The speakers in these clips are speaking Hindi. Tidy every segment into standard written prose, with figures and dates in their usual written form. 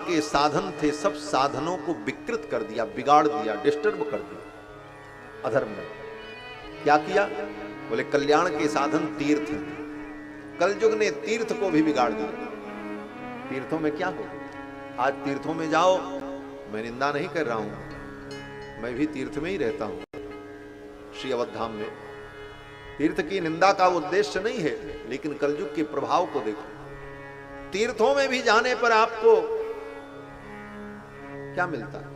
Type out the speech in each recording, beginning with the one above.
के साधन थे, सब साधनों को विकृत कर दिया, बिगाड़ दिया, डिस्टर्ब कर दिया अधर्म ने। क्या किया? बोले कल्याण के साधन तीर्थ हैं। कलयुग ने तीर्थ को भी बिगाड़ दिया। तीर्थों में क्या हो? आज तीर्थों में जाओ, मैं निंदा नहीं कर रहा हूं, मैं भी तीर्थ में ही रहता हूं। श्री अवधधाम में तीर्थ की निंदा का उद्देश्य नहीं है, लेकिन कलयुग के प्रभाव को देखो। तीर्थों में भी जाने पर आपको क्या मिलता है?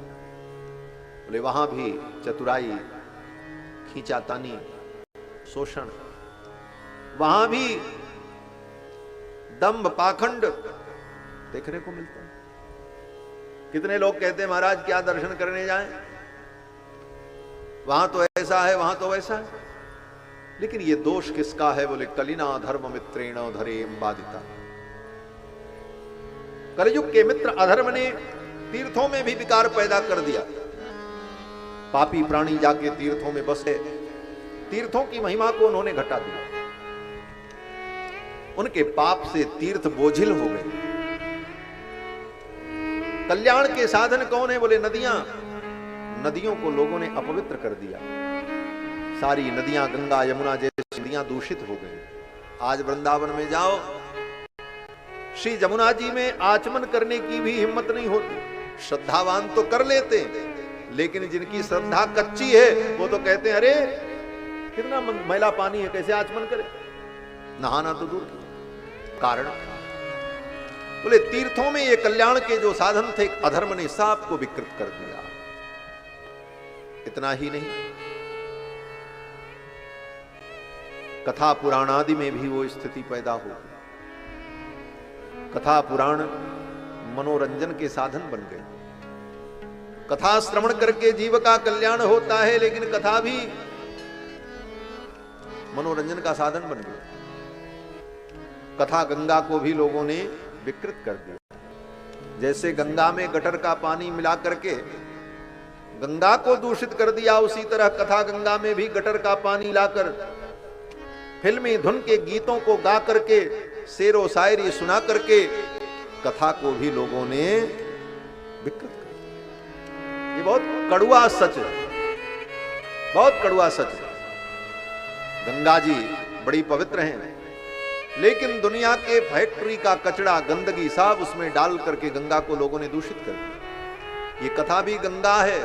बोले वहां भी चतुराई, खींचातानी, शोषण, वहां भी दंभ, पाखंड देखने को मिलता है। कितने लोग कहते हैं महाराज क्या दर्शन करने जाएं, वहां तो ऐसा है, वहां तो वैसा है। लेकिन ये दोष किसका है? बोले कलिना धर्म मित्रेण धरेम बाधिता। कलयुग के मित्र अधर्म ने तीर्थों में भी विकार पैदा कर दिया। पापी प्राणी जाके तीर्थों में बसे, तीर्थों की महिमा को उन्होंने घटा दिया। उनके पाप से तीर्थ बोझिल हो गए। कल्याण के साधन कौन है? बोले नदियां। नदियों को लोगों ने अपवित्र कर दिया। सारी नदियां, गंगा यमुना जैसी नदियां दूषित हो गई। आज वृंदावन में जाओ, श्री जमुना जी में आचमन करने की भी हिम्मत नहीं होती। श्रद्धावान तो कर लेते हैं, लेकिन जिनकी श्रद्धा कच्ची है वो तो कहते हैं अरे कितना मैला पानी है, कैसे आचमन करे, नहाना तो दूर की। कारण बोले तीर्थों में ये कल्याण के जो साधन थे, अधर्म ने सबको विकृत कर दिया। इतना ही नहीं, कथा पुराण आदि में भी वो स्थिति पैदा हो गई। कथा पुराण मनोरंजन के साधन बन गए। कथा श्रवण करके जीव का कल्याण होता है, लेकिन कथा भी मनोरंजन का साधन बन गई। कथा गंगा को भी लोगों ने विकृत कर दिया। जैसे गंगा में गटर का पानी मिला करके गंगा को दूषित कर दिया, उसी तरह कथा गंगा में भी गटर का पानी लाकर फिल्मी धुन के गीतों को गा करके, शेरो शायरी सुना करके कथा को भी लोगों ने विकृत कर दिया। ये बहुत कड़वा सच है, बहुत कड़वा सच है। गंगा जी बड़ी पवित्र हैं, लेकिन दुनिया के फैक्ट्री का कचरा, गंदगी सब उसमें डाल करके गंगा को लोगों ने दूषित कर दिया। ये कथा भी गंगा है।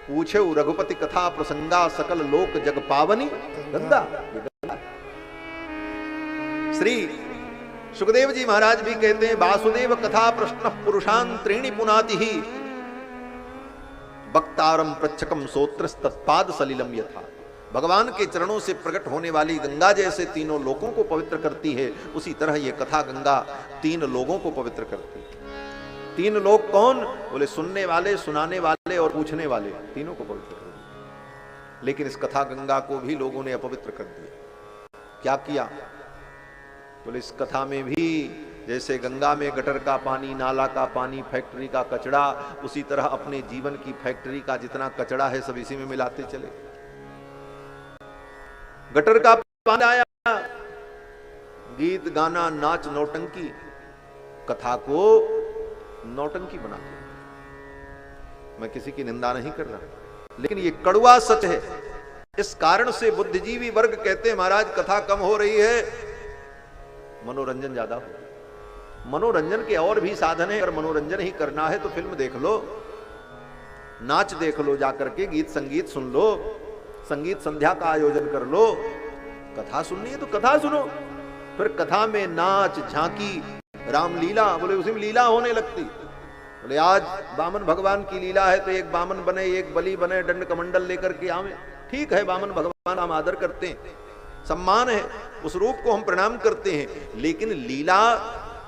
पूछे रघुपति कथा प्रसंगा, सकल लोक जग पावनी गंगा। श्री सुखदेव जी महाराज भी कहते हैं, वासुदेव कथा प्रश्न पुरुषान त्रीणि पुनाति ही वक्तारम प्रच्छकम सोत्रस्तत्पाद सलिलम यथा। भगवान के चरणों से प्रकट होने वाली गंगा जैसे तीनों लोगों को पवित्र करती है, उसी तरह ये कथा गंगा तीन लोगों को पवित्र करती है। तीन लोग कौन? बोले सुनने वाले, सुनाने वाले और पूछने वाले, तीनों को पवित्र कर दिया। लेकिन इस कथा गंगा को भी लोगों ने अपवित्र कर दिया। क्या किया? बोले इस कथा में भी जैसे गंगा में गटर का पानी, नाला का पानी, फैक्ट्री का कचरा, उसी तरह अपने जीवन की फैक्ट्री का जितना कचरा है सब इसी में मिलाते चले। गटर का पानी आया, गीत गाना, नाच, नौटंकी, कथा को नौटंकी बना दिया। मैं किसी की निंदा नहीं कर रहा, लेकिन ये कड़वा सच है। इस कारण से बुद्धिजीवी वर्ग कहते हैं महाराज कथा कम हो रही है, मनोरंजन ज्यादा हो। मनोरंजन के और भी साधन है। अगर मनोरंजन ही करना है तो फिल्म देख लो, नाच देख लो, जाकर के गीत संगीत सुन लो, संगीत संध्या का आयोजन कर लो। कथा सुननी है तो कथा सुनो। फिर कथा में नाच, झांकी, रामलीला, बोले उसी में लीला होने लगती। बोले आज बामन भगवान की लीला है तो एक बामन बने, एक बलि बने, दंड कमंडल लेकर के आवे। ठीक है, बामन भगवान हम आदर करते हैं, सम्मान है, उस रूप को हम प्रणाम करते हैं, लेकिन लीला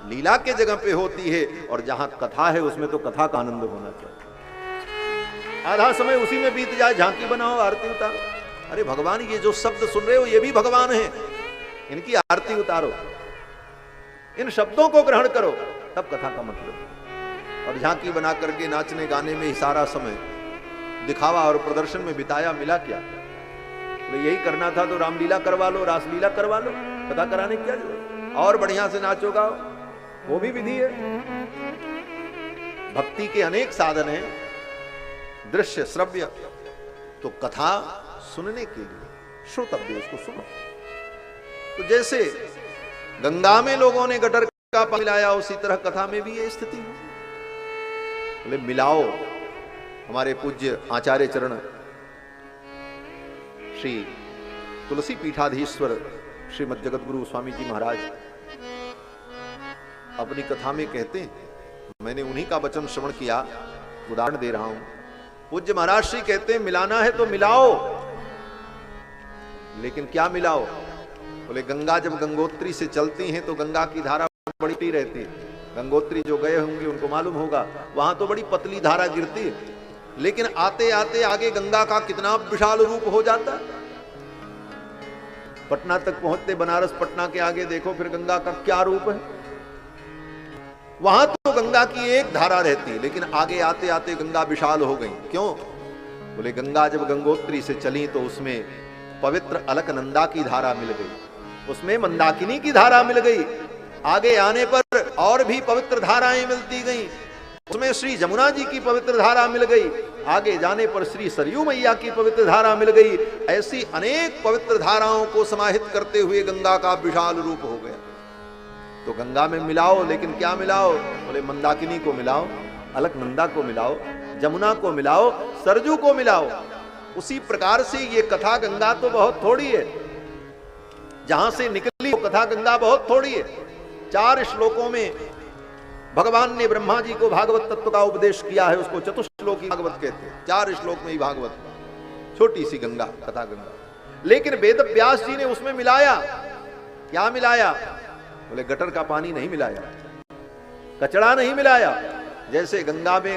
लीला के जगह पे होती है, और जहां कथा है उसमें तो कथा का आनंद होना चाहिए। आधा समय उसी में बीत जाए, झांकी बनाओ, आरती उतारो। अरे भगवान, ये जो शब्द सुन रहे हो ये भी भगवान है, इनकी आरती उतारो, इन शब्दों को ग्रहण करो, तब कथा का मतलब। और झांकी बना करके नाचने गाने में ही सारा समय दिखावा और प्रदर्शन में बिताया, मिला क्या? तो यही करना था तो रामलीला करवा लो, रासलीला करवा लो, कथा कराने की क्या जरूरत? और बढ़िया से नाचो गाओ, वो भी विधि है। भक्ति के अनेक साधन हैं, दृश्य श्रव्य, तो कथा सुनने के लिए श्रोतव्य, उसको सुनो। तो जैसे गंगा में लोगों ने गटर का पानी मिलाया, उसी तरह कथा में भी ये स्थिति है। बोले मिलाओ। हमारे पूज्य आचार्य चरण श्री तुलसी पीठाधीश्वर श्रीमद जगतगुरु स्वामी जी महाराज अपनी कथा में कहते हैं, मैंने उन्हीं का वचन श्रवण किया, उदाहरण दे रहा हूं। पूज्य महाराज श्री कहते हैं मिलाना है तो मिलाओ, लेकिन क्या मिलाओ? बोले गंगा जब गंगोत्री से चलती हैं तो गंगा की धारा बड़ी रहती है। गंगोत्री जो गए होंगे उनको मालूम होगा, वहां तो बड़ी पतली धारा गिरती है, लेकिन आते आते आगे गंगा का कितना विशाल रूप हो जाता है। पटना तक पहुंचते, बनारस पटना के आगे देखो फिर गंगा का क्या रूप है। वहां तो गंगा की एक धारा रहती, लेकिन आगे आते आते गंगा विशाल हो गई। क्यों? बोले गंगा जब गंगोत्री से चली तो उसमें पवित्र अलकनंदा की धारा मिल गई, उसमें मंदाकिनी की धारा मिल गई, आगे आने पर और भी पवित्र धाराएं मिलती गईं, उसमें श्री जमुना जी की पवित्र धारा मिल गई, आगे जाने पर श्री सरयू मैया की पवित्र धारा मिल गई। ऐसी अनेक पवित्र धाराओं को समाहित करते हुए गंगा का विशाल रूप हो गया। तो गंगा में मिलाओ, लेकिन क्या मिलाओ? बोले मंदाकिनी को मिलाओ, अलकनंदा को मिलाओ, जमुना को मिलाओ, सरजू को मिलाओ। उसी प्रकार से ये कथा गंगा तो बहुत थोड़ी है, जहां से निकली वो कथा गंगा बहुत थोड़ी है। 4 श्लोकों में भगवान ने ब्रह्मा जी को भागवत तत्व का उपदेश किया है, उसको चतुश्लोकी भागवत कहते हैं। 4 श्लोक में ही भागवत, छोटी सी गंगा, कथा गंगा। लेकिन वेद व्यास जी ने उसमें मिलाया, क्या मिलाया? बोले गटर का पानी नहीं मिलाया, कचड़ा नहीं मिलाया। जैसे गंगा में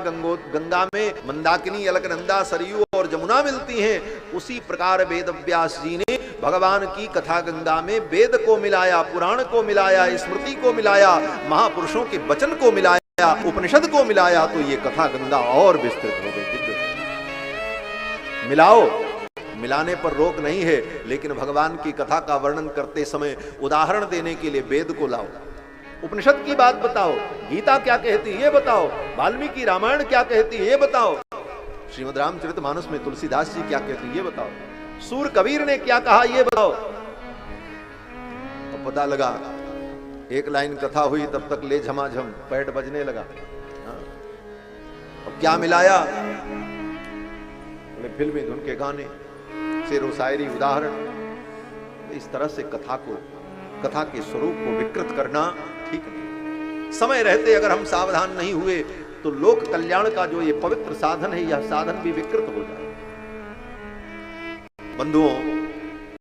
मंदाकिनी, अलकनंदा, सरयू और जमुना मिलती हैं, उसी प्रकार वेद व्यास जी ने भगवान की कथा गंगा में वेद को मिलाया, पुराण को मिलाया, स्मृति को मिलाया, महापुरुषों के वचन को मिलाया, उपनिषद को मिलाया, तो ये कथा गंगा और विस्तृत हो गई। मिलाओ, मिलाने पर रोक नहीं है, लेकिन भगवान की कथा का वर्णन करते समय उदाहरण देने के लिए वेद को लाओ, उपनिषद की बात बताओ, गीता क्या कहती है ये बताओ, वाल्मीकि रामायण क्या कहती है ये बताओ, श्रीमद् रामचरितमानस में तुलसीदास जी क्या कहते हैं ये बताओ, सूर कबीर ने क्या कहा ये बताओ। तो पता लगा, एक लाइन कथा हुई तब तक ले झमाझम पैट बजने लगा। अब क्या मिलाया? फिल्मी धुन के गाने, शेरो शायरी, उदाहरण। इस तरह से कथा के स्वरूप को विकृत करना ठीक नहीं। समय रहते अगर हम सावधान नहीं हुए तो लोक कल्याण का जो ये पवित्र साधन है, यह साधन भी विकृत हो जाए। बंधुओं,